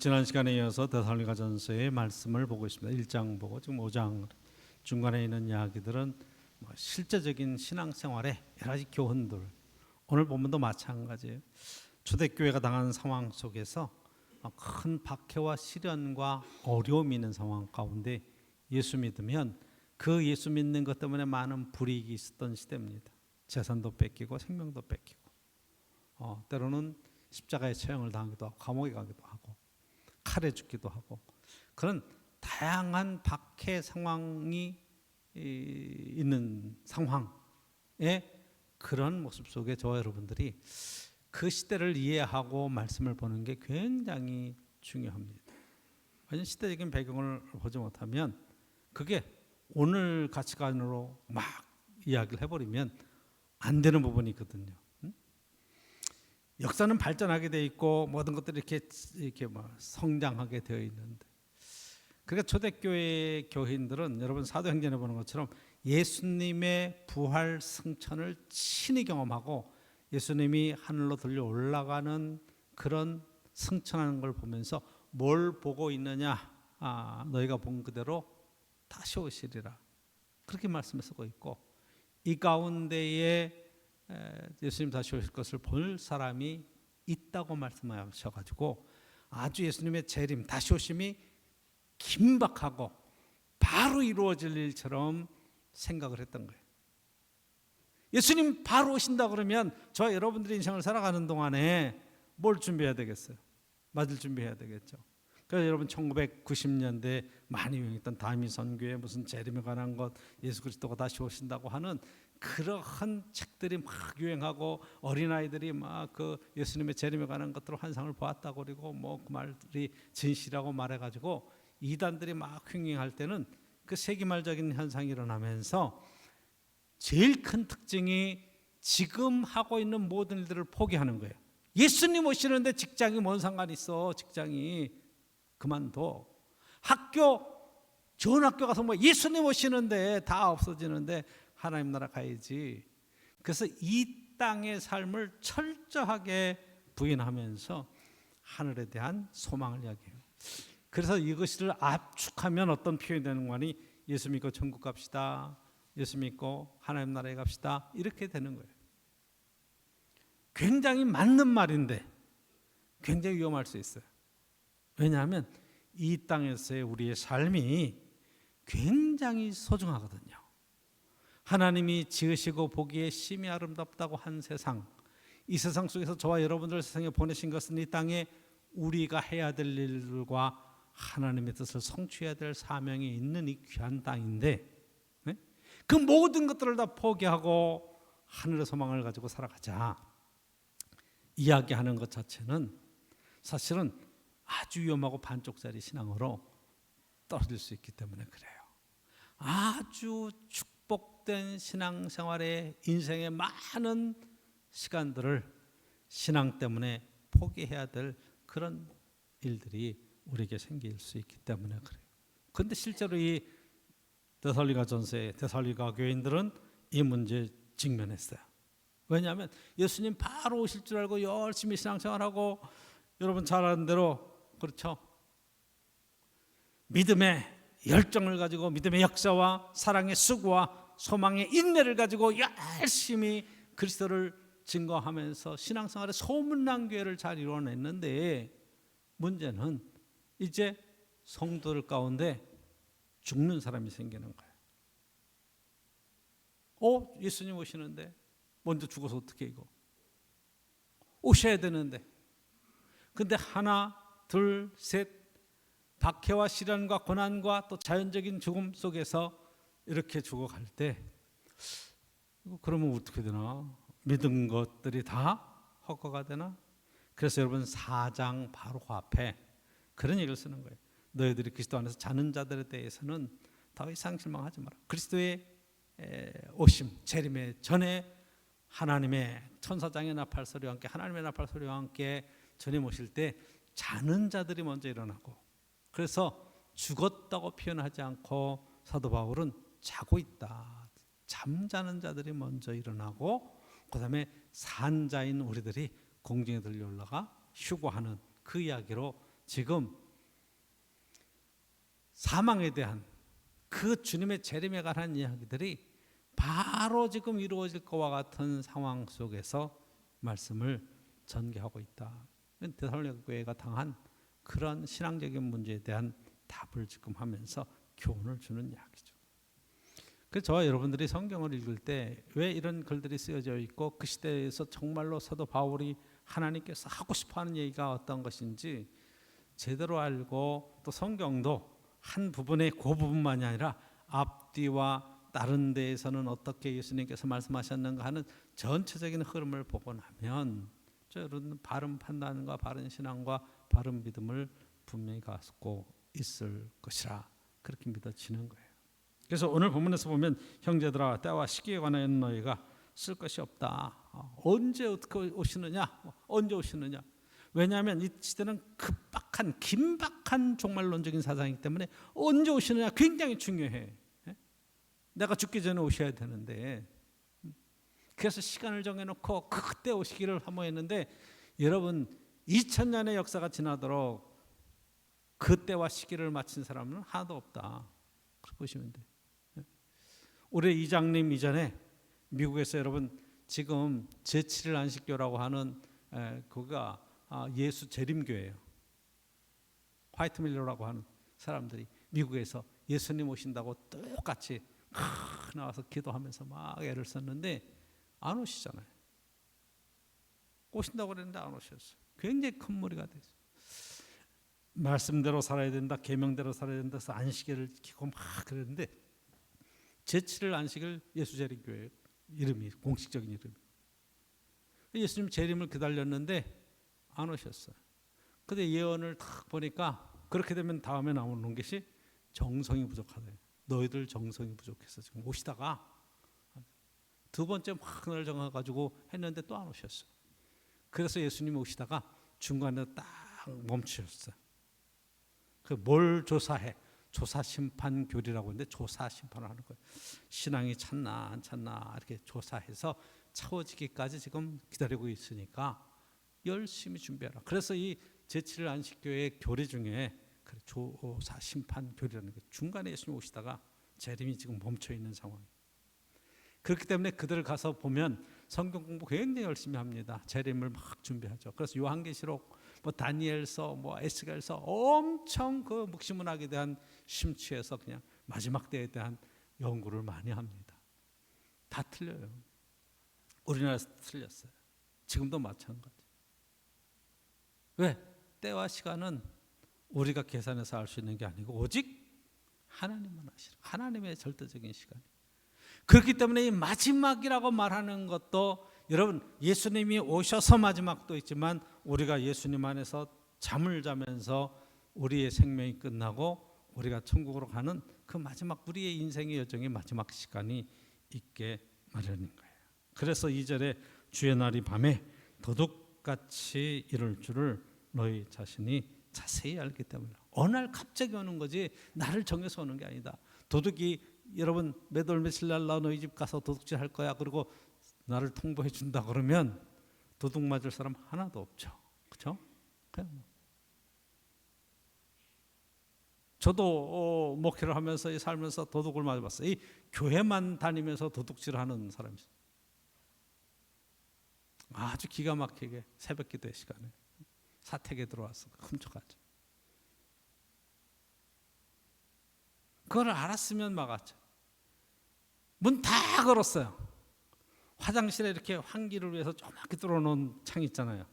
지난 시간에 이어서 데살로니가전서의 말씀을 보고 있습니다. 1장 보고 지금 5장 중간에 있는 이야기들은 실제적인 신앙생활의 여러 가지 교훈들, 오늘 본문도 마찬가지예요. 초대교회가 당한 상황 속에서 큰 박해와 시련과 어려움이 있는 상황 가운데 예수 믿으면 그 예수 믿는 것 때문에 많은 불이익이 있었던 시대입니다. 재산도 뺏기고 생명도 뺏기고 때로는 십자가에 처형을 당하기도 하고 감옥에 가기도 하고 칼에 죽기도 하고 그런 다양한 박해 상황이 있는 상황의 그런 모습 속에 저와 여러분들이 그 시대를 이해하고 말씀을 보는 게 굉장히 중요합니다. 왜냐하면 시대적인 배경을 보지 못하면 그게 오늘 가치관으로 막 이야기를 해버리면 안 되는 부분이 있거든요. 역사는 발전하게 돼 있고 모든 것들이 이렇게 성장하게 되어 있는데, 그러니까 초대교회 교인들은 여러분 사도행전에 보는 것처럼 예수님의 부활 승천을 친히 경험하고 예수님이 하늘로 들려 올라가는 그런 승천하는 걸 보면서 뭘 보고 있느냐? 너희가 본 그대로 다시 오시리라, 그렇게 말씀을 쓰고 있고, 이 가운데에 예수님 다시 오실 것을 볼 사람이 있다고 말씀하셔가지고 아주 예수님의 재림, 다시 오심이 긴박하고 바로 이루어질 일처럼 생각을 했던 거예요. 예수님 바로 오신다 그러면 저와 여러분들의 인생을 살아가는 동안에 뭘 준비해야 되겠어요? 맞을 준비해야 되겠죠. 그래서 여러분 1990년대 많이 유행했던 다미 선교회 무슨 재림에 관한 것, 예수 그리스도가 다시 오신다고 하는 그러한 책들이 막 유행하고 어린아이들이 막 그 예수님의 재림에 관한 것들을 환상을 보았다고 그러고 뭐 그 말들이 진실이라고 말해가지고 이단들이 막 횡행할 때는 그 세기말적인 현상이 일어나면서 제일 큰 특징이 지금 하고 있는 모든 일들을 포기하는 거예요. 예수님 오시는데 직장이 뭔 상관이 있어? 직장이 그만둬. 학교, 좋은 학교 가서 뭐 예수님 오시는데 다 없어지는데 하나님 나라 가야지. 그래서 이 땅의 삶을 철저하게 부인하면서 하늘에 대한 소망을 이야기해요. 그래서 이것을 압축하면 어떤 표현이 되는 거니? 예수 믿고 천국 갑시다, 예수 믿고 하나님 나라에 갑시다, 이렇게 되는 거예요. 굉장히 맞는 말인데 굉장히 위험할 수 있어요. 왜냐하면 이 땅에서의 우리의 삶이 굉장히 소중하거든요. 하나님이 지으시고 보기에 심히 아름답다고 한 세상, 이 세상 속에서 저와 여러분들 세상에 보내신 것은 이 땅에 우리가 해야 될 일들과 하나님의 뜻을 성취해야 될 사명이 있는 이 귀한 땅인데, 그 모든 것들을 다 포기하고 하늘의 소망을 가지고 살아가자 이야기하는 것 자체는 사실은 아주 위험하고 반쪽짜리 신앙으로 떨어질 수 있기 때문에 그래요. 아주 축복된 신앙생활의 인생의 많은 시간들을 신앙 때문에 포기해야 될 그런 일들이 우리에게 생길 수 있기 때문에 그래요. 그런데 실제로 이 데살로니가전서의 데살로니가 교인들은 이 문제에 직면했어요. 왜냐하면 예수님 바로 오실 줄 알고 열심히 신앙생활하고, 여러분 잘 아는 대로 그렇죠. 믿음의 열정을 가지고 믿음의 역사와 사랑의 수고와 소망의 인내를 가지고 열심히 그리스도를 증거하면서 신앙생활의 소문난 교회를 잘 이루어냈는데, 문제는 이제 성도들 가운데 죽는 사람이 생기는 거예요. 예수님 오시는데 먼저 죽어서 어떻게 이거 오셔야 되는데, 근데 하나 둘 셋 박해와 시련과 고난과 또 자연적인 죽음 속에서 이렇게 죽어갈 때 그러면 어떻게 되나? 믿은 것들이 다 헛거가 되나? 그래서 여러분 4장 바로 그 앞에 그런 얘기를 쓰는 거예요. 너희들이 그리스도 안에서 자는 자들에 대해서는 더 이상 실망하지 마라. 그리스도의 오심, 재림의 전에 하나님의 천사장의 나팔 소리와 함께, 하나님의 나팔 소리와 함께 주님 오실 때 자는 자들이 먼저 일어나고, 그래서 죽었다고 표현하지 않고 사도 바울은 자고 있다, 잠자는 자들이 먼저 일어나고 그 다음에 산자인 우리들이 공중에 들려 올라가 휴거하는 그 이야기로 지금 사망에 대한 그 주님의 재림에 관한 이야기들이 바로 지금 이루어질 것과 같은 상황 속에서 말씀을 전개하고 있다. 데살로니가 교회가 당한 그런 신앙적인 문제에 대한 답을 지금 하면서 교훈을 주는 이야기죠. 그래서 저와 여러분들이 성경을 읽을 때 왜 이런 글들이 쓰여져 있고 그 시대에서 정말로 사도 바울이 하나님께서 하고 싶어하는 얘기가 어떤 것인지 제대로 알고 또 성경도 한 부분의 그 부분만이 아니라 앞뒤와 다른 데에서는 어떻게 예수님께서 말씀하셨는가 하는 전체적인 흐름을 보고 나면 여러분 바른 판단과 바른 신앙과 바른 믿음을 분명히 갖고 있을 것이라 그렇게 믿어지는 거예요. 그래서 오늘 본문에서 보면 형제들아 때와 시기에 관하여 너희가 쓸 것이 없다. 언제 어떻게 오시느냐? 언제 오시느냐? 왜냐하면 이 시대는 급박한 긴박한 종말론적인 사상이기 때문에 언제 오시느냐 굉장히 중요해. 내가 죽기 전에 오셔야 되는데 그래서 시간을 정해놓고 그때 오시기를 사모했는데 여러분 2000년의 역사가 지나도록 그때와 시기를 맞춘 사람은 하나도 없다. 그렇게 보시면 돼요. 우리 이장님 이전에 미국에서 여러분 지금 제7일 안식교라고 하는 그가 예수 재림교회예요. 화이트밀러라고 하는 사람들이 미국에서 예수님 오신다고 똑같이 나와서 기도하면서 막 애를 썼는데 안 오시잖아요. 오신다고 그랬는데 안 오셨어요. 굉장히 큰 무리가 됐어요. 말씀대로 살아야 된다, 계명대로 살아야 된다 해서 안식일을 지키고 막 그랬는데 제7일 안식일 예수재림교회 이름이 공식적인 이름이. 예수님 재림을 기다렸는데 안 오셨어요. 근데 예언을 딱 보니까 그렇게 되면 다음에 나오는 것이 정성이 부족하다. 너희들 정성이 부족해서 지금 오시다가 두 번째 막 날 정해가지고 했는데 또 안 오셨어요. 그래서 예수님이 오시다가 중간에 딱 멈추셨어요. 그 뭘 조사해? 조사 심판 교리라고 하는데 조사 심판을 하는 거예요. 신앙이 찼나 안 찼나 이렇게 조사해서 차워지기까지 지금 기다리고 있으니까 열심히 준비하라. 그래서 이 제7일 안식교의 교리 중에 조사 심판 교리라는 게 중간에 예수님 오시다가 재림이 지금 멈춰 있는 상황이에요. 그렇기 때문에 그들을 가서 보면 성경 공부 굉장히 열심히 합니다. 재림을 막 준비하죠. 그래서 요한계시록, 뭐 다니엘서, 뭐 에스겔서 엄청 그 묵시문학에 대한 심취해서 그냥 마지막 때에 대한 연구를 많이 합니다. 다 틀려요. 우리나라에서 틀렸어요. 지금도 마찬가지. 왜? 때와 시간은 우리가 계산해서 알 수 있는 게 아니고 오직 하나님만 아시라. 하나님의 절대적인 시간이. 그렇기 때문에 이 마지막이라고 말하는 것도 여러분 예수님이 오셔서 마지막도 있지만 우리가 예수님 안에서 잠을 자면서 우리의 생명이 끝나고 우리가 천국으로 가는 그 마지막 우리의 인생의 여정의 마지막 시간이 있게 마련인 거예요. 그래서 2절에 주의 날이 밤에 도둑같이 이룰 줄을 너희 자신이 자세히 알기 때문에. 어느 날 갑자기 오는 거지 나를 정해서 오는 게 아니다. 도둑이 여러분 몇 월 며칠 날 나 너희 집 가서 도둑질 할 거야 그리고 나를 통보해 준다 그러면 도둑 맞을 사람 하나도 없죠. 그렇죠? 저도 목회를 하면서 살면서 도둑을 맞아봤어요. 이 교회만 다니면서 도둑질하는 사람이 있어요. 아주 기가 막히게 새벽 기도의 시간에 사택에 들어와서 훔쳐가죠. 그걸 알았으면 막았죠. 문 다 걸었어요. 화장실에 이렇게 환기를 위해서 조그맣게 뚫어놓은 창 있잖아요.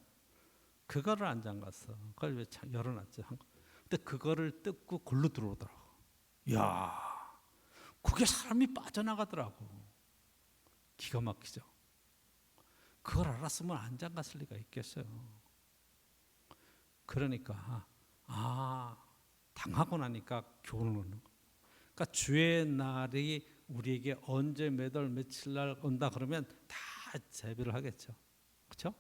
그거를 안 잠갔어. 그걸 왜 열어놨지? 근데 그거를 뜯고 골로 들어오더라고. 이야, 그게 사람이 빠져나가더라고. 기가 막히죠. 그걸 알았으면 안 잠갔을 리가 있겠어요. 그러니까 당하고 나니까 교훈을 얻는 거. 그러니까 주의 날이 우리에게 언제 몇 월 며칠 날 온다 그러면 다 제비를 하겠죠. 그렇죠?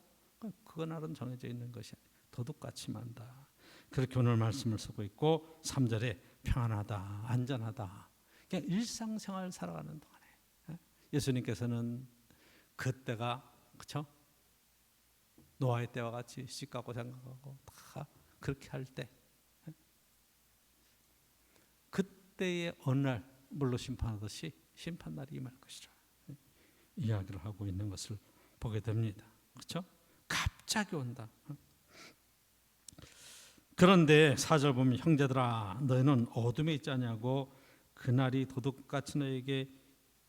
그 날은 정해져 있는 것이 아니에요. 도둑같이 만다. 그렇게 오늘 말씀을 쓰고 있고 3절에 평안하다, 안전하다. 그냥 일상생활 살아가는 동안에 예수님께서는 그때가 그렇죠? 노아의 때와 같이 시집가고 장가가고 다 그렇게 할 때 때에 어느 날 물로 심판하듯이 심판날이 임할 것이라 이야기를 하고 있는 것을 보게 됩니다. 그렇죠? 갑자기 온다. 그런데 4절 보면 형제들아 너희는 어둠에 있지 아니하고 그날이 도둑같이 너에게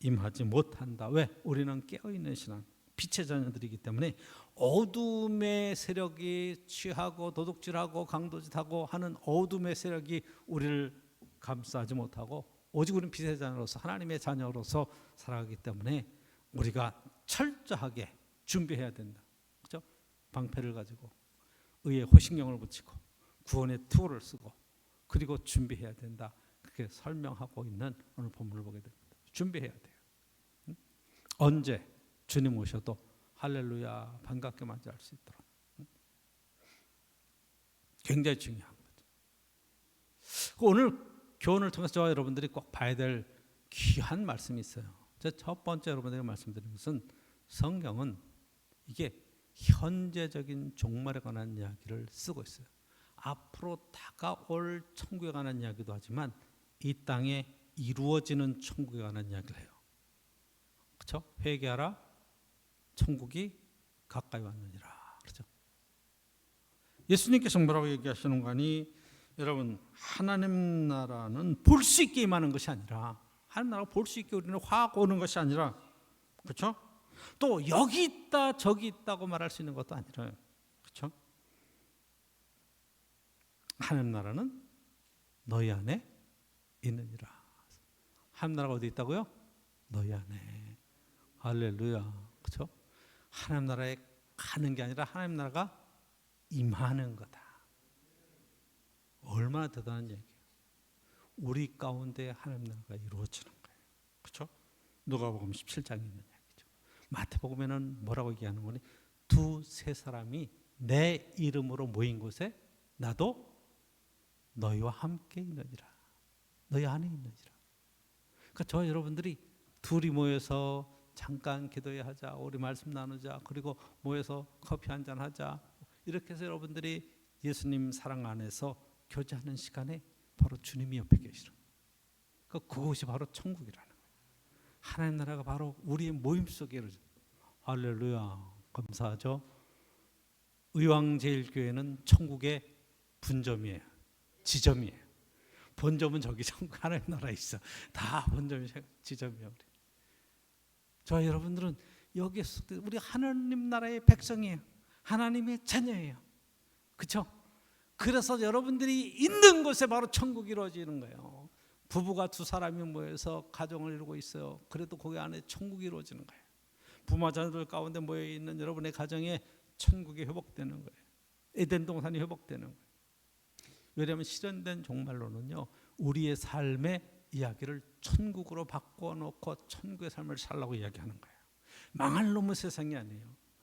임하지 못한다. 왜? 우리는 깨어있는 신앙 빛의 자녀들이기 때문에 어둠의 세력이 취하고 도둑질하고 강도짓하고 하는 어둠의 세력이 우리를 감싸지 못하고 오직 우리는 빛의 자녀로서 하나님의 자녀로서 살아가기 때문에 우리가 철저하게 준비해야 된다. 그렇죠? 방패를 가지고 의의 호식령을 붙이고 구원의 투구를 쓰고 그리고 준비해야 된다. 그렇게 설명하고 있는 오늘 본문을 보게 됩니다. 준비해야 돼요. 언제 주님 오셔도 할렐루야 반갑게 맞이할 수 있도록 굉장히 중요한 거죠. 오늘 교훈을 통해서 저와 여러분들이 꼭 봐야 될 귀한 말씀이 있어요. 첫 번째 여러분들에게 말씀드린 것은 성경은 이게 현재적인 종말에 관한 이야기를 쓰고 있어요. 앞으로 다가올 천국에 관한 이야기도 하지만 이 땅에 이루어지는 천국에 관한 이야기를 해요. 그렇죠? 회개하라 천국이 가까이 왔느니라. 그렇죠? 예수님께서 뭐라고 얘기하시는 거니? 여러분 하나님 나라는 볼 수 있게 임하는 것이 아니라 하나님 나라가 볼 수 있게 우리는 확 오는 것이 아니라 그렇죠? 또 여기 있다 저기 있다고 말할 수 있는 것도 아니라 그렇죠? 하나님 나라는 너희 안에 있느니라. 하나님 나라가 어디 있다고요? 너희 안에. 할렐루야. 그렇죠? 하나님 나라에 가는 게 아니라 하나님 나라가 임하는 거다. 얼마나 대단한 얘기예요. 우리 가운데 하나님 나라가 이루어지는 거예요. 그렇죠? 누가복음 17장에 있는 얘기죠. 마태복음에는 뭐라고 얘기하는 거니? 두세 사람이 내 이름으로 모인 곳에 나도 너희와 함께 있느니라. 너희 안에 있느니라. 그러니까 저 여러분들이 둘이 모여서 잠깐 기도해야 하자, 우리 말씀 나누자, 그리고 모여서 커피 한잔 하자, 이렇게 해서 여러분들이 예수님 사랑 안에서 교제하는 시간에 바로 주님이 옆에 계시는 거예요. 그것이 바로 천국이라는 거예요. 하나님 나라가 바로 우리의 모임 속에 이루어져요. 할렐루야. 감사하죠. 의왕제일교회는 천국의 분점이에요. 지점이에요. 본점은 저기 천국 하나님 나라에 있어. 다 본점이 지점이에요. 우리. 저 여러분들은 여기에 우리 하나님 나라의 백성이에요. 하나님의 자녀예요. 그렇죠? 그래서 여러분들이 있는 곳에 바로 천국이 이루어지는 거예요. 부부가 두 사람이 모여서 가정을 이루고 있어요. 그래도 거기 안에 천국이 이루어지는 거예요. 부모 자녀들 가운데 모여 있는 여러분의 가정에 천국이 회복되는 거예요. 에덴 동산이 회복되는 거예요. 왜냐하면 실현된 종말론은요, 우리의 삶의 이야기를 천국으로 바꿔놓고 천국의 삶을 살라고 이야기하는 거예요. 망할 놈의 세상이 아니에요.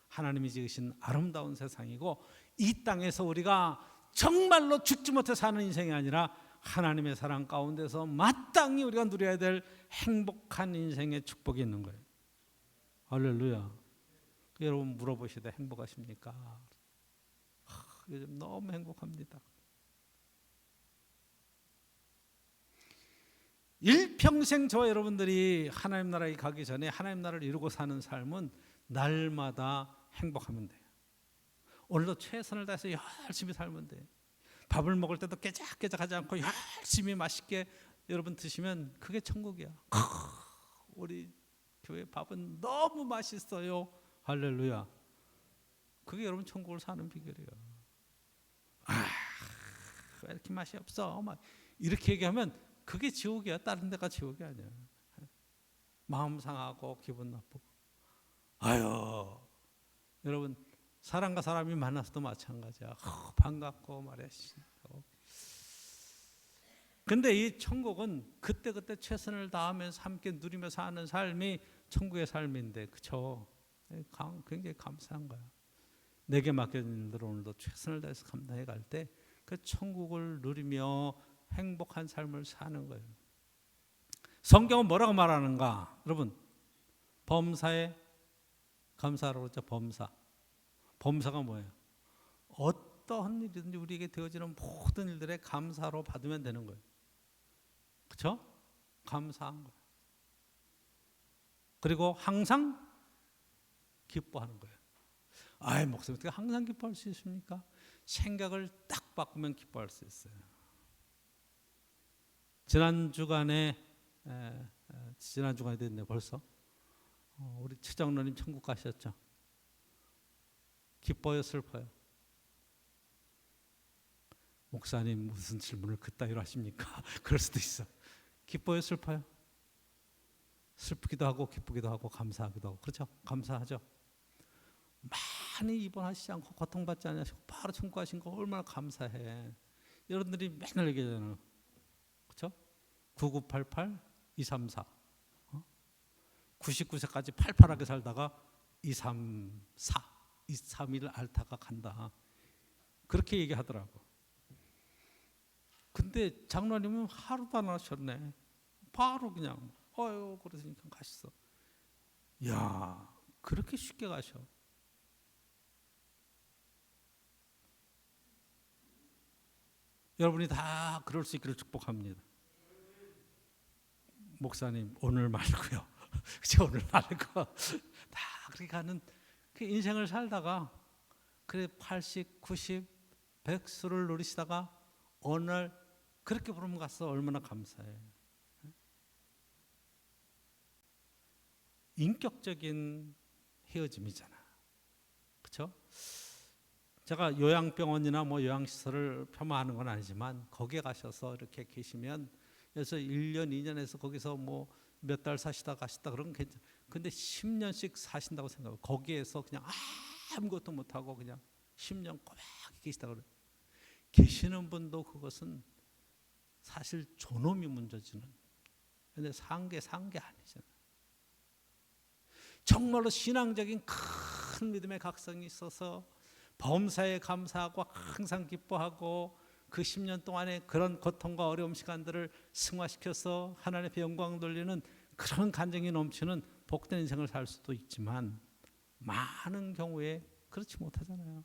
하나님이 지으신 아름다운 세상이고, 이 땅에서 우리가 정말로 죽지 못해 사는 인생이 아니라 하나님의 사랑 가운데서 마땅히 우리가 누려야 될 행복한 인생의 축복이 있는 거예요. 할렐루야. 여러분 물어보시되 행복하십니까? 요즘 너무 행복합니다. 일평생 저와 여러분들이 하나님 나라에 가기 전에 하나님 나라를 이루고 사는 삶은 날마다 행복하면 돼요. 오늘도 최선을 다해서 열심히 살면 돼요. 밥을 먹을 때도 깨작깨작하지 않고 열심히 맛있게 여러분 드시면 그게 천국이야. 우리 교회 밥은 너무 맛있어요. 할렐루야. 그게 여러분 천국을 사는 비결이에요. 왜 이렇게 맛이 없어? 막 이렇게 얘기하면 그게 지옥이야. 다른 데가 지옥이 아니야. 마음 상하고 기분 나쁘고. 아유, 여러분 사람과 사람이 만나서도 마찬가지야. 반갑고 말이야. 근데 이 천국은 그때그때 최선을 다하면서 함께 누리며 사는 삶이 천국의 삶인데, 그렇죠? 굉장히 감사한 거야. 내게 맡겨진 일들을 오늘도 최선을 다해서 감당해 갈 때 그 천국을 누리며 행복한 삶을 사는 거예요. 성경은 뭐라고 말하는가? 여러분, 범사에 감사하라고 그러죠. 범사. 범사가 뭐예요? 어떠한 일이든지 우리에게 되어지는 모든 일들에 감사로 받으면 되는 거예요. 그렇죠? 감사한 거예요. 그리고 항상 기뻐하는 거예요. 아이, 목사님 어떻게 항상 기뻐할 수 있습니까? 생각을 딱 바꾸면 기뻐할 수 있어요. 지난 주간에 됐네 벌써. 우리 최장로님 천국 가셨죠? 기뻐요, 슬퍼요? 목사님 무슨 질문을 그따위로 하십니까? 그럴 수도 있어. 기뻐요, 슬퍼요? 슬프기도 하고 기쁘기도 하고 감사하기도 하고, 그렇죠? 감사하죠. 많이 입원하시지 않고 고통받지 않으시고 바로 천국 가신 거 얼마나 감사해. 여러분들이 맨날 얘기하잖아요. 그렇죠? 9988 234 99세까지 팔팔하게 살다가 234 231 앓다가 간다. 그렇게 얘기하더라고. 근데 장로님은 하루도 안 하셨네. 바로 그냥 그러시니까 가셨어. 야, 그렇게 쉽게 가셔. 여러분이 다 그럴 수 있기를 축복합니다. 목사님 오늘 말고요. 그치, 오늘 말고 다 그렇게 가는 그 인생을 살다가 그래 80, 90, 100수를 누리시다가 어느 날 그렇게 부르면 가서 얼마나 감사해. 인격적인 헤어짐이잖아. 그렇죠? 제가 요양병원이나 뭐 요양시설을 폄하하는 건 아니지만 거기에 가셔서 이렇게 계시면 그래서 1년, 2년에서 거기서 뭐 몇 달 사시다 가시다 그러면 괜찮아. 근데 10년씩 사신다고 생각하고 거기에서 그냥 아무것도 못하고 그냥 10년 꼬박 계시다 그래. 계시는 분도 그것은 사실 존엄이 문제지는. 근데 산 게 아니잖아. 정말로 신앙적인 큰 믿음의 각성이 있어서 범사에 감사하고 항상 기뻐하고 그 10년 동안에 그런 고통과 어려움 시간들을 승화시켜서 하나님의 영광 돌리는 그런 간증이 넘치는 복된 인생을 살 수도 있지만 많은 경우에 그렇지 못하잖아요.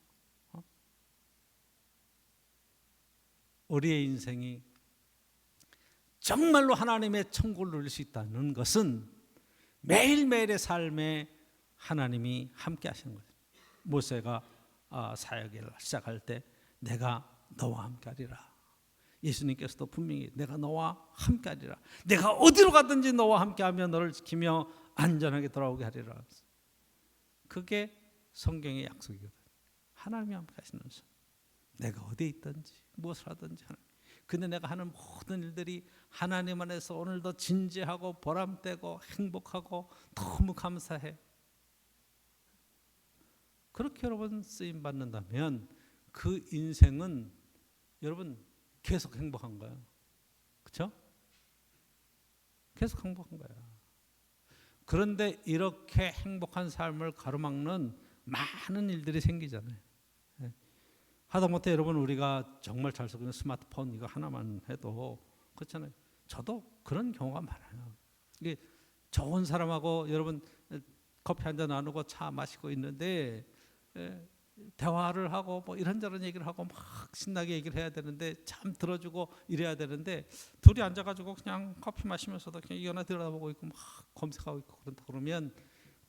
우리의 인생이 정말로 하나님의 천국을 누릴 수 있다는 것은 매일매일의 삶에 하나님이 함께 하시는 거죠. 모세가 사역을 시작할 때 내가 너와 함께 하리라. 예수님께서도 분명히 내가 너와 함께 하리라. 내가 어디로 가든지 너와 함께 하며 너를 지키며 안전하게 돌아오게 하리라. 그게 성경의 약속이거든. 하나님이 함께 하시는 것. 내가 어디에 있든지 무엇을 하든지 하나님. 근데 내가 하는 모든 일들이 하나님 안에서 오늘도 진지하고 보람되고 행복하고 너무 감사해. 그렇게 여러분 쓰임 받는다면 그 인생은 여러분 계속 행복한 거야. 그렇죠? 계속 행복한 거야. 그런데 이렇게 행복한 삶을 가로막는 많은 일들이 생기잖아요. 하다못해 여러분 우리가 정말 잘 쓰고 있는 스마트폰 이거 하나만 해도 그렇잖아요. 저도 그런 경우가 많아요. 이게 좋은 사람하고 여러분 커피 한잔 나누고 차 마시고 있는데 대화를 하고 뭐 이런저런 얘기를 하고 막 신나게 얘기를 해야 되는데 참 들어주고 이래야 되는데 둘이 앉아가지고 그냥 커피 마시면서도 그냥 이거나 들여다보고 있고 막 검색하고 있고 그런다 그러면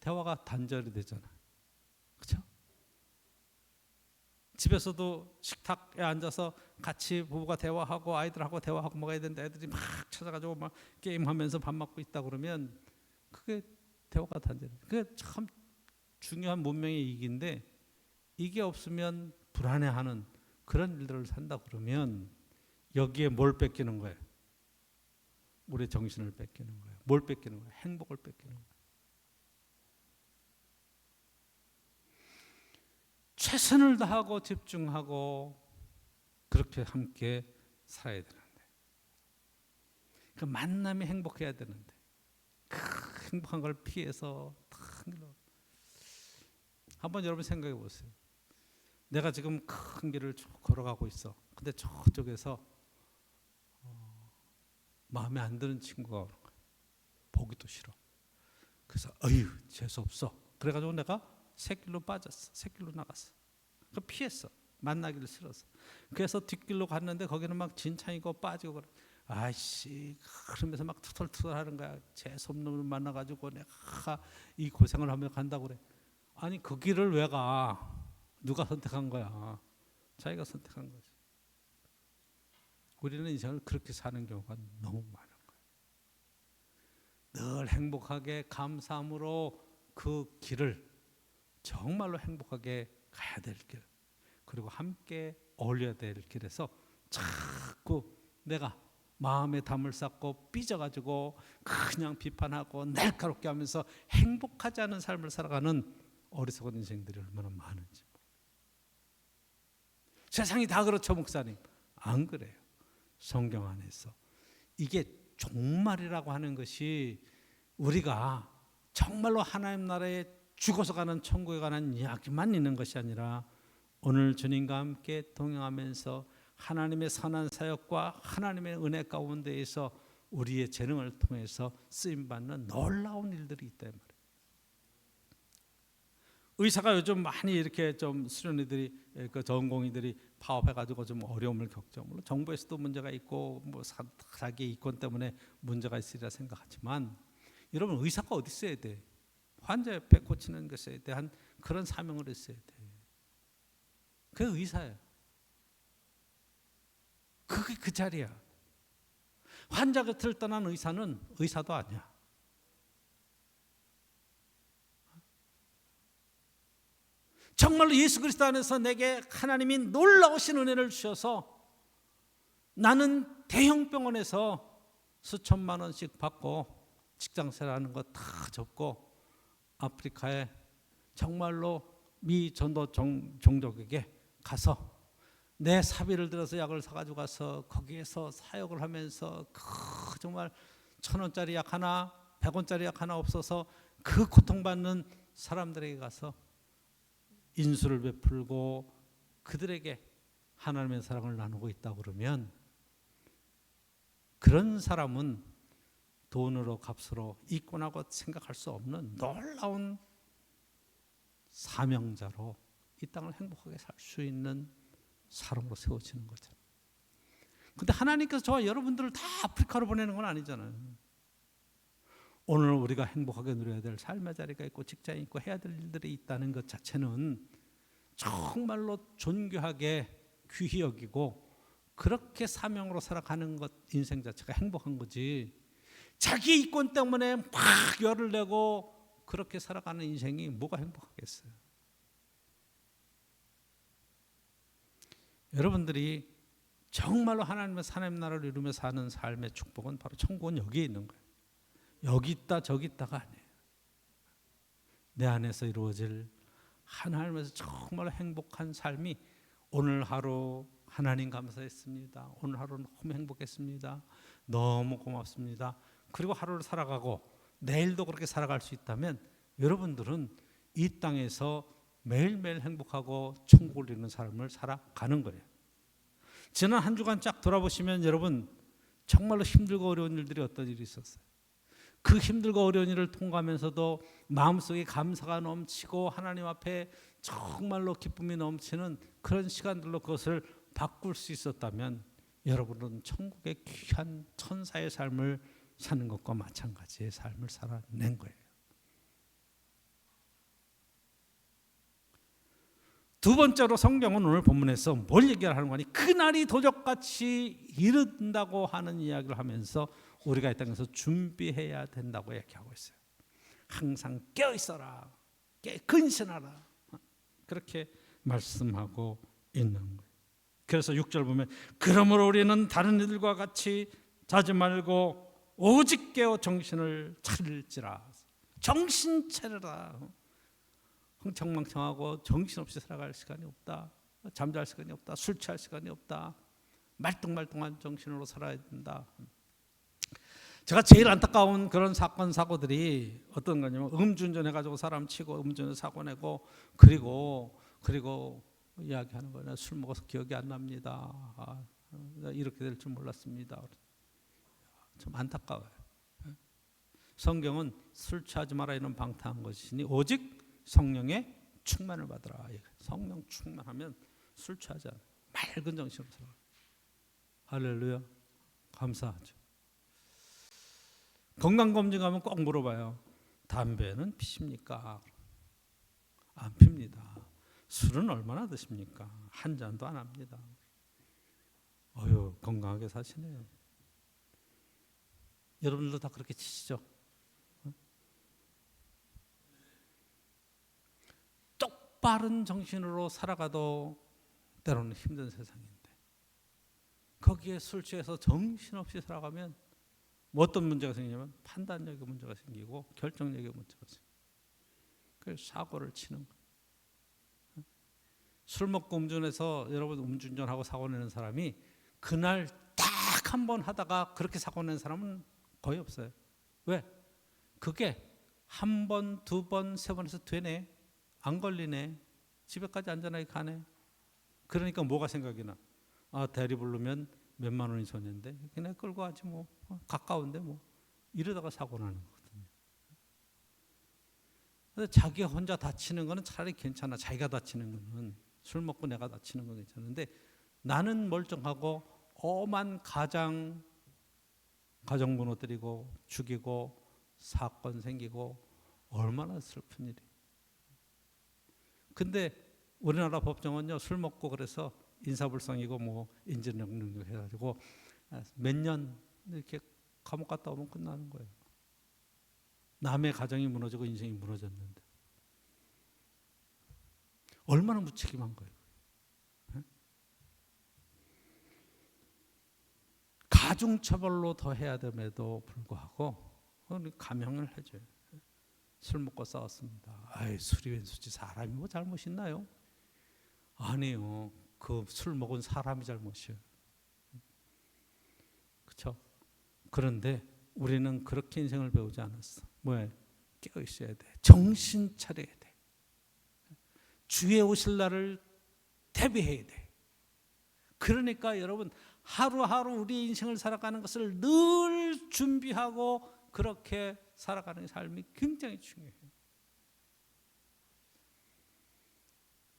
대화가 단절이 되잖아. 그렇죠? 집에서도 식탁에 앉아서 같이 부부가 대화하고 아이들하고 대화하고 먹어야 되는데 애들이 막 찾아가지고 막 게임하면서 밥 먹고 있다 그러면 그게 대화가 단절이 돼. 그게 참 중요한 문명의 이익인데 이게 없으면 불안해하는 그런 일들을 산다 그러면 여기에 뭘 뺏기는 거예요? 우리의 정신을 뺏기는 거예요. 뭘 뺏기는 거예요? 행복을 뺏기는 거예요. 최선을 다하고 집중하고 그렇게 함께 살아야 되는데 그 만남이 행복해야 되는데 그 행복한 걸 피해서 한번 여러분 생각해 보세요. 내가 지금 큰 길을 쭉 걸어가고 있어. 근데 저쪽에서 마음에 안 드는 친구가 오는 거야. 보기도 싫어. 그래서 재수 없어. 그래가지고 내가 새길로 빠졌어. 새길로 나갔어. 그 피했어. 만나기를 싫어서. 그래서 뒷길로 갔는데 거기는 막 진창이고 빠지고 그래. 아이씨 그러면서 막 투덜투덜 하는 거야. 재수 없는 놈을 만나가지고 내가 이 고생을 하며 간다고 그래. 아니 그 길을 왜 가? 누가 선택한 거야? 자기가 선택한 거지. 우리는 인생을 그렇게 사는 경우가 너무 많은 거예요. 늘 행복하게 감사함으로 그 길을 정말로 행복하게 가야 될 길, 그리고 함께 어울려야 될 길에서 자꾸 내가 마음에 담을 쌓고 삐져가지고 그냥 비판하고 날카롭게 하면서 행복하지 않은 삶을 살아가는 어리석은 인생들이 얼마나 많은지. 세상이 다 그렇죠 목사님. 안 그래요. 성경 안에서 이게 종말이라고 하는 것이 우리가 정말로 하나님 나라에 죽어서 가는 천국에 관한 이야기만 있는 것이 아니라 오늘 주님과 함께 동행하면서 하나님의 선한 사역과 하나님의 은혜 가운데에서 우리의 재능을 통해서 쓰임받는 놀라운 일들이 있다 말이에요. 의사가 요즘 많이 이렇게 좀 수련이들이 그 전공의들이 파업해가지고 좀 어려움을 겪죠. 물론 정부에서도 문제가 있고 뭐 자기 이권 때문에 문제가 있으리라 생각하지만 여러분 의사가 어디 있어야 돼? 환자 옆에 고치는 것에 대한 그런 사명을 했어야 돼. 그게 의사예요. 그게 그 자리야. 환자 곁을 떠난 의사는 의사도 아니야. 정말로 예수 그리스도 안에서 내게 하나님이 놀라우신 은혜를 주셔서 나는 대형 병원에서 수천만 원씩 받고 직장생활하는 거 다 접고 아프리카에 정말로 미 전도 종족에게 가서 내 사비를 들어서 약을 사가지고 가서 거기에서 사역을 하면서 그 정말 1,000원짜리 약 하나 100원짜리 약 하나 없어서 그 고통받는 사람들에게 가서 인수를 베풀고 그들에게 하나님의 사랑을 나누고 있다고 그러면 그런 사람은 돈으로 값으로 이권하고 생각할 수 없는 놀라운 사명자로 이 땅을 행복하게 살 수 있는 사람으로 세워지는 거죠. 그런데 하나님께서 저와 여러분들을 다 아프리카로 보내는 건 아니잖아요. 오늘 우리가 행복하게 누려야 될 삶의 자리가 있고 직장이 있고 해야 될 일들이 있다는 것 자체는 정말로 존귀하게 귀히 여기고 그렇게 사명으로 살아가는 것 인생 자체가 행복한 거지. 자기 이권 때문에 막 열을 내고 그렇게 살아가는 인생이 뭐가 행복하겠어요. 여러분들이 정말로 하나님의 나라를 이루며 사는 삶의 축복은 바로 천국은 여기에 있는 거예요. 여기 있다 저기 있다가 아니에요. 내 안에서 이루어질 하나님에서 정말 행복한 삶이 오늘 하루 하나님 감사했습니다. 오늘 하루 너무 행복했습니다. 너무 고맙습니다. 그리고 하루를 살아가고 내일도 그렇게 살아갈 수 있다면 여러분들은 이 땅에서 매일매일 행복하고 천국을 이루는 삶을 살아가는 거예요. 지난 한 주간 쫙 돌아보시면 여러분 정말로 힘들고 어려운 일들이 어떤 일이 있었어요. 그 힘들고 어려운 일을 통과하면서도 마음속에 감사가 넘치고 하나님 앞에 정말로 기쁨이 넘치는 그런 시간들로 그것을 바꿀 수 있었다면 여러분은 천국의 귀한 천사의 삶을 사는 것과 마찬가지의 삶을 살아낸 거예요. 두 번째로 성경은 오늘 본문에서 뭘 얘기하는 거니? 그날이 도적같이 이른다고 하는 이야기를 하면서 우리가 이 땅에서 준비해야 된다고 얘기하고 있어요. 항상 깨어있어라, 근신하라, 그렇게 말씀하고 있는 거예요. 그래서 6절 보면 그러므로 우리는 다른 이들과 같이 자지 말고 오직 깨어 정신을 차릴지라. 정신 차려라. 흥청망청하고 정신없이 살아갈 시간이 없다. 잠잘 시간이 없다. 술 취할 시간이 없다. 말똥말똥한 정신으로 살아야 된다. 제가 제일 안타까운 그런 사건 사고들이 어떤 거냐면 음주운전 해가지고 사람 치고 음주운전 사고 내고 그리고 이야기하는 거예요. 술 먹어서 기억이 안 납니다. 이렇게 될 줄 몰랐습니다. 좀 안타까워요. 성경은 술 취하지 마라 이런 방탕한 것이니 오직 성령의 충만을 받으라. 성령 충만하면 술 취하지 않아요. 맑은 정신으로 살아요. 할렐루야. 감사하죠. 건강검진 가면 꼭 물어봐요. 담배는 피십니까? 안 핍니다. 술은 얼마나 드십니까? 한 잔도 안 합니다. 건강하게 사시네요. 여러분들도 다 그렇게 치시죠? 똑바른 정신으로 살아가도 때로는 힘든 세상인데 거기에 술 취해서 정신없이 살아가면 뭐 어떤 문제가 생기냐면 판단력에 문제가 생기고 결정력에 문제가 생기고 그래서 사고를 치는 거예요. 술 먹고 운전해서 여러분 음주운전하고 사고 내는 사람이 그날 딱 한 번 하다가 그렇게 사고 낸 사람은 거의 없어요. 왜? 그게 한 번, 두 번, 세 번에서 되네. 안 걸리네. 집에까지 안전하게 가네. 그러니까 뭐가 생각이 나? 대리 부르면 몇만 원이 손해인데 그냥 끌고 가지 뭐. 가까운데 뭐. 이러다가 사고 나는 거거든요. 그래서 자기 혼자 다치는 거는 차라리 괜찮아. 자기가 다치는 거는. 술 먹고 내가 다치는 건 괜찮은데 나는 멀쩡하고 엄한 가정 무너뜨리고 죽이고 사건 생기고 얼마나 슬픈 일이에요. 근데 우리나라 법정은요 술 먹고 그래서 인사불성이고 뭐 인질능력 해가지고 몇 년 이렇게 감옥 갔다 오면 끝나는 거예요. 남의 가정이 무너지고 인생이 무너졌는데 얼마나 무책임한 거예요. 가중처벌로 더 해야 됨에도 불구하고 감형을 해줘요. 술 먹고 싸웠습니다. 술이 웬 수지 사람이 뭐 잘못 있나요? 아니에요. 그 술 먹은 사람이 잘못이에요. 그렇죠? 그런데 우리는 그렇게 인생을 배우지 않았어. 뭐야? 깨어 있어야 돼. 정신 차려야 돼. 주의 오실 날을 대비해야 돼. 그러니까 여러분 하루하루 우리 인생을 살아가는 것을 늘 준비하고 그렇게 살아가는 삶이 굉장히 중요해요.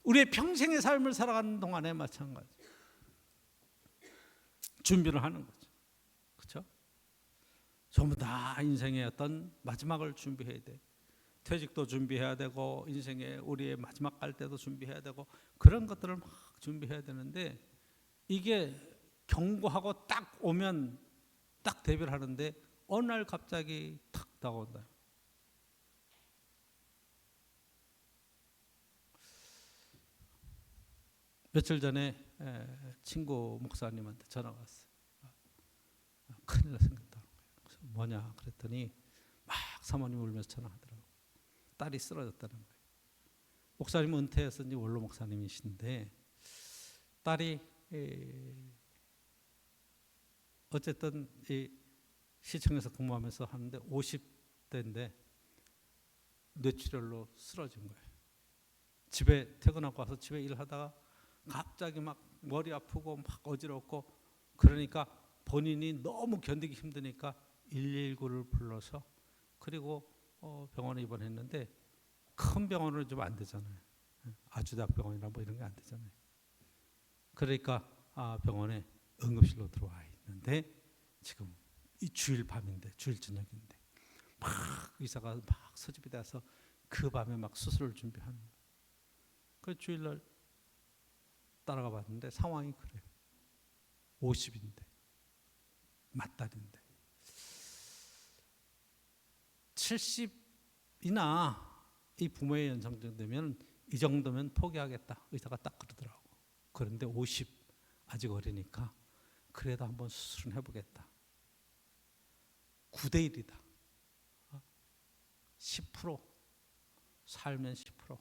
우리의 평생의 삶을 살아가는 동안에 마찬가지. 준비를 하는 거죠. 그렇죠? 전부 다 인생의 어떤 마지막을 준비해야 돼. 퇴직도 준비해야 되고 인생의 우리의 마지막 갈 때도 준비해야 되고 그런 것들을 막 준비해야 되는데 이게 경고하고 딱 오면 딱 대비를 하는데 어느 날 갑자기 탁 다가온다. 며칠 전에 친구 목사님한테 전화가 왔어요. 큰일 날 생겼다는 거예요. 그래서 뭐냐 그랬더니 막 사모님 울면서 전화하더라고요. 딸이 쓰러졌다는 거예요. 목사님은 은퇴해서 이제 원로 목사님이신데 딸이 어쨌든 이 시청에서 근무하면서 하는데 50대인데 뇌출혈로 쓰러진 거예요. 집에 퇴근하고 와서 집에 일하다가 갑자기 막 머리 아프고 막 어지럽고 그러니까 본인이 너무 견디기 힘드니까 119를 불러서 그리고 병원에 입원했는데 큰 병원은 좀 안 되잖아요. 아주대학병원이나 뭐 이런 게 안 되잖아요. 그러니까 병원에 응급실로 들어와 있는데 지금 이 주일 밤인데 주일 저녁인데 막 의사가 막 소집이 돼서 그 밤에 막 수술을 준비하는 거예요. 그 주일날 따라가 봤는데 상황이 그래요. 50인데 맞딸인데 70이나 이 부모의 연상정 되면 이 정도면 포기하겠다 의사가 딱 그러더라고. 그런데 50 아직 어리니까 그래도 한번 수술은 해보겠다. 9대 1이다. 10% 살면 10%.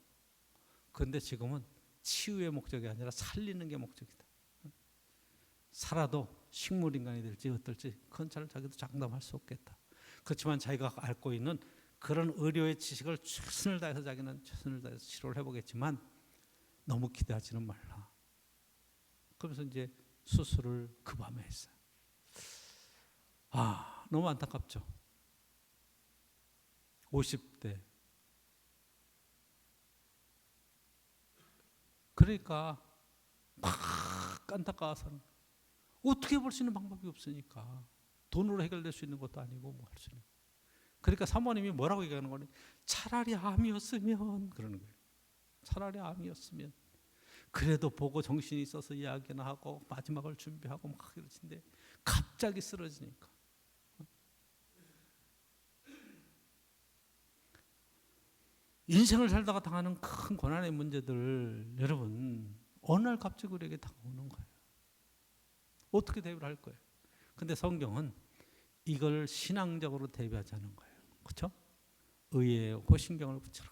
그런데 지금은 치유의 목적이 아니라 살리는 게 목적이다. 살아도 식물인간이 될지 어떨지 그건 잘 자기도 장담할 수 없겠다. 그렇지만 자기가 앓고 있는 그런 의료의 지식을 최선을 다해서 자기는 최선을 다해서 치료를 해보겠지만 너무 기대하지는 말라. 그러면서 이제 수술을 그 밤에 했어요. 너무 안타깝죠. 50대. 그러니까 막 안타까워서는 어떻게 볼 수 있는 방법이 없으니까. 돈으로 해결될 수 있는 것도 아니고 뭐 할 수 있는. 그러니까 사모님이 뭐라고 얘기하는 거니? 차라리 암이었으면 그러는 거예요. 차라리 암이었으면. 그래도 보고 정신이 있어서 이야기나 하고 마지막을 준비하고 막 이러는데 갑자기 쓰러지니까. 인생을 살다가 당하는 큰 고난의 문제들 여러분 어느 날 갑자기 우리에게 다가오는 거예요. 어떻게 대비를 할 거예요? 근데 성경은 이걸 신앙적으로 대비하지 않은 거예요. 그렇죠? 의에 호신경을 붙여라.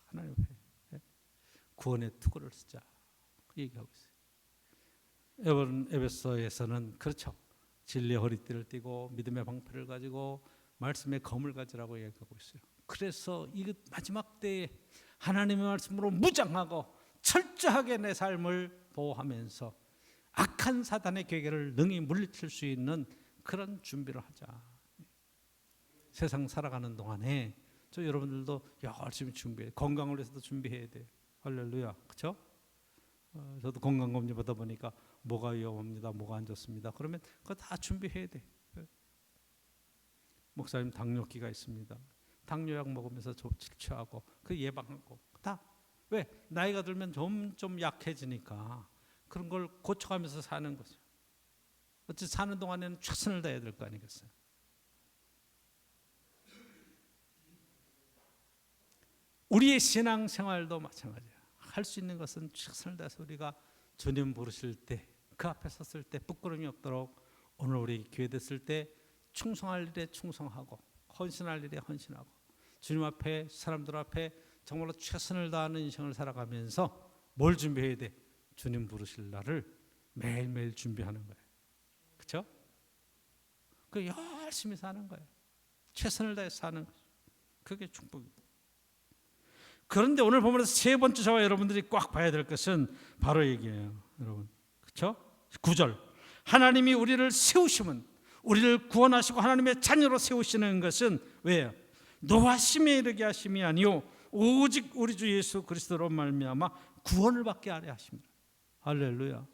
하나님 앞에 구원의 투구를 쓰자. 얘기하고 있어요. 여러분 에베소에서는 그렇죠. 진리의 허리띠를 띠고 믿음의 방패를 가지고 말씀의 검을 가지라고 얘기하고 있어요. 그래서 이 마지막 때에 하나님의 말씀으로 무장하고 철저하게 내 삶을 보호하면서 악한 사단의 계계를 능히 물리칠 수 있는 그런 준비를 하자. 세상 살아가는 동안에 저 여러분들도 열심히 준비해. 건강을 위해서도 준비해야 돼. 할렐루야. 그렇죠? 저도 건강검진 받아 보니까 뭐가 위험합니다. 뭐가 안 좋습니다. 그러면 그거 다 준비해야 돼. 목사님 당뇨기가 있습니다. 당뇨약 먹으면서 질취하고 그 예방하고 다 왜? 나이가 들면 좀 약해지니까 그런 걸 고쳐가면서 사는 거죠. 어찌 사는 동안에는 최선을 다해야 될 거 아니겠어요? 우리의 신앙생활도 마찬가지야. 할 수 있는 것은 최선을 다해서 우리가 주님 부르실 때 그 앞에 섰을 때 부끄러움이 없도록 오늘 우리 교회 됐을 때 충성할 일에 충성하고 헌신할 일에 헌신하고 주님 앞에 사람들 앞에 정말로 최선을 다하는 인생을 살아가면서 뭘 준비해야 돼? 주님 부르실 날을 매일매일 준비하는 거예요. 그렇죠? 그 열심히 사는 거예요. 최선을 다해서 사는 거죠. 그게 축복입니다. 그런데 오늘 본문에서 세 번째 저와 여러분들이 꽉 봐야 될 것은 바로 얘기예요. 여러분. 그렇죠? 9절. 하나님이 우리를 세우심은 우리를 구원하시고 하나님의 자녀로 세우시는 것은 왜요? 노하심에 이르게 하심이 아니요 오직 우리 주 예수 그리스도로 말미암아 구원을 받게 하려 하십니다. 할렐루야.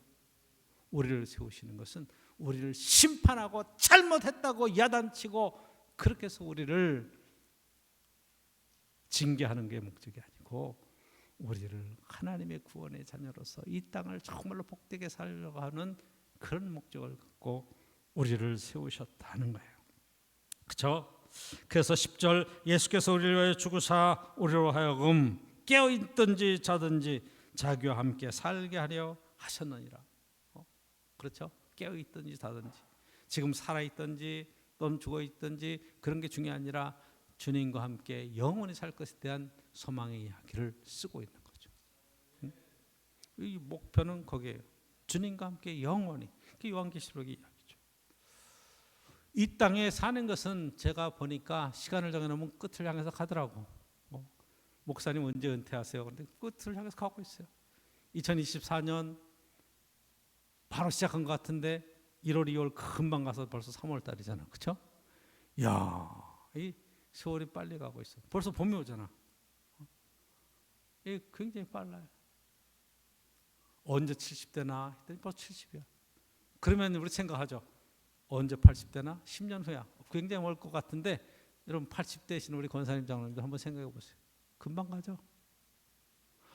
우리를 세우시는 것은 우리를 심판하고 잘못했다고 야단치고 그렇게 해서 우리를 징계하는 게 목적이 아니고 우리를 하나님의 구원의 자녀로서 이 땅을 정말로 복되게 살려고 하는 그런 목적을 갖고 우리를 세우셨다는 거예요. 그렇죠? 그래서 10절 예수께서 우리를 위하여 죽으사 우리로 하여금 깨어있든지 자든지 자기와 함께 살게 하려 하셨느니라. 그렇죠? 깨어있든지 자든지 지금 살아있든지 또는 죽어있든지 그런 게 중요한 게 아니라 주님과 함께 영원히 살 것에 대한 소망의 이야기를 쓰고 있는 거죠. 이 목표는 거기에요. 주님과 함께 영원히. 그게 요한계시록의 이야기죠. 이 땅에 사는 것은 제가 보니까 시간을 정해놓으면 끝을 향해서 가더라고. 목사님 언제 은퇴하세요? 그런데 끝을 향해서 가고 있어요. 2024년 바로 시작한 것 같은데 1월, 2월 금방 가서 벌써 3월 달이잖아. 그렇죠? 야, 이 세월이 빨리 가고 있어. 벌써 봄이 오잖아. 이게 굉장히 빨라요. 언제 70대나 했더니 벌써 70이야. 그러면 우리 생각하죠. 언제 80대나? 10년 후야. 굉장히 멀 것 같은데 여러분 80대신 우리 권사님 장로님도 한번 생각해 보세요. 금방 가죠.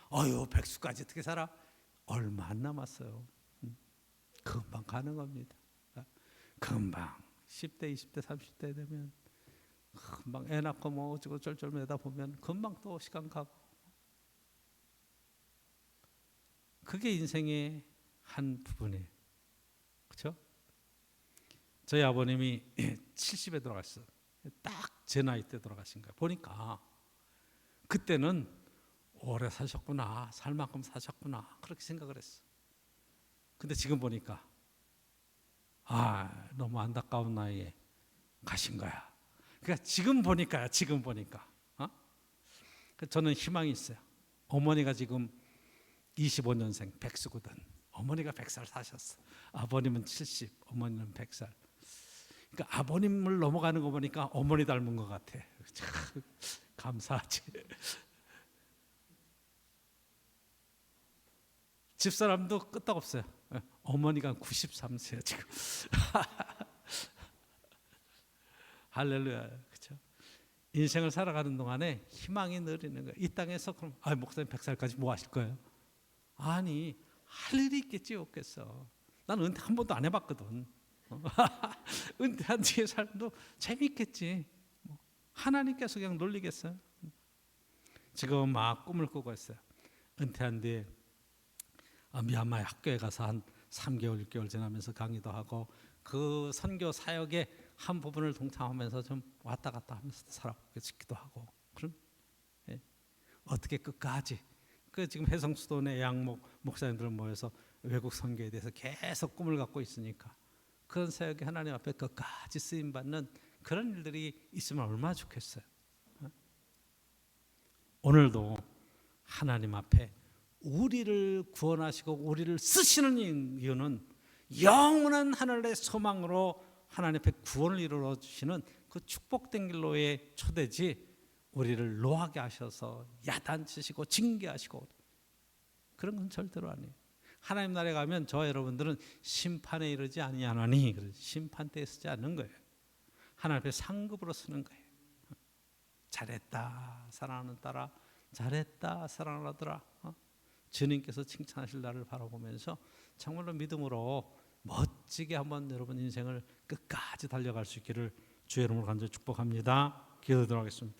어휴 100수까지 어떻게 살아? 얼마 안 남았어요. 금방 가는 겁니다. 금방 10대, 20대, 30대 되면 금방 애 낳고 뭐 어쩌고 쩔쩔매다 보면 금방 또 시간 가고 그게 인생의 한 부분이에요. 그렇죠? 저희 아버님이 70에 돌아가셨어요. 딱 제 나이 때 돌아가신 거예요. 보니까 그때는 오래 사셨구나, 살 만큼 사셨구나 그렇게 생각을 했어. 근데 지금 보니까 너무 안타까운 나이에 가신 거야. 그러니까 지금 보니까 저는 희망이 있어요. 어머니가 지금 25년생 백수거든. 어머니가 100살 사셨어. 아버님은 70, 어머니는 100살. 그러니까 아버님을 넘어가는 거 보니까 어머니 닮은 것 같아. 참 감사하지. 집사람도 끄떡없어요. 어머니가 93세야 지금. 할렐루야. 그렇죠? 인생을 살아가는 동안에 희망이 늘 있는 거예요. 이 땅에서 그럼 목사님 100살까지 뭐 하실 거예요? 아니, 할 일이 있겠지 없겠어. 나는 은퇴 한 번도 안 해봤거든. 은퇴한 뒤에 삶도 재밌겠지. 하나님께서 그냥 놀리겠어요? 지금 막 꿈을 꾸고 있어요. 은퇴한 뒤에 미얀마의 학교에 가서 한 3개월, 6개월 지나면서 강의도 하고 그 선교 사역의 한 부분을 동참하면서 좀 왔다 갔다 하면서 살아보기도 하고 그럼 어떻게 끝까지 지금 해성수도원의 양목 목사님들 모여서 외국 선교에 대해서 계속 꿈을 갖고 있으니까 그런 사역이 하나님 앞에 끝까지 쓰임 받는 그런 일들이 있으면 얼마나 좋겠어요. 오늘도 하나님 앞에 우리를 구원하시고 우리를 쓰시는 이유는 영원한 하늘의 소망으로 하나님 앞에 구원을 이루어 주시는 그 축복된 길로의 초대지 우리를 노하게 하셔서 야단치시고 징계하시고 그런 건 절대로 아니에요. 하나님 나라에 가면 저와 여러분들은 심판에 이르지 아니하나니 심판대에 쓰지 않는 거예요. 하나님 앞에 상급으로 쓰는 거예요. 잘했다 사랑하는 딸아, 잘했다 사랑하는 아들아, 주님께서 칭찬하실 날을 바라보면서 정말로 믿음으로 멋지게 한번 여러분 인생을 끝까지 달려갈 수 있기를 주의 이름으로 간절히 축복합니다. 기도드리도록 하겠습니다.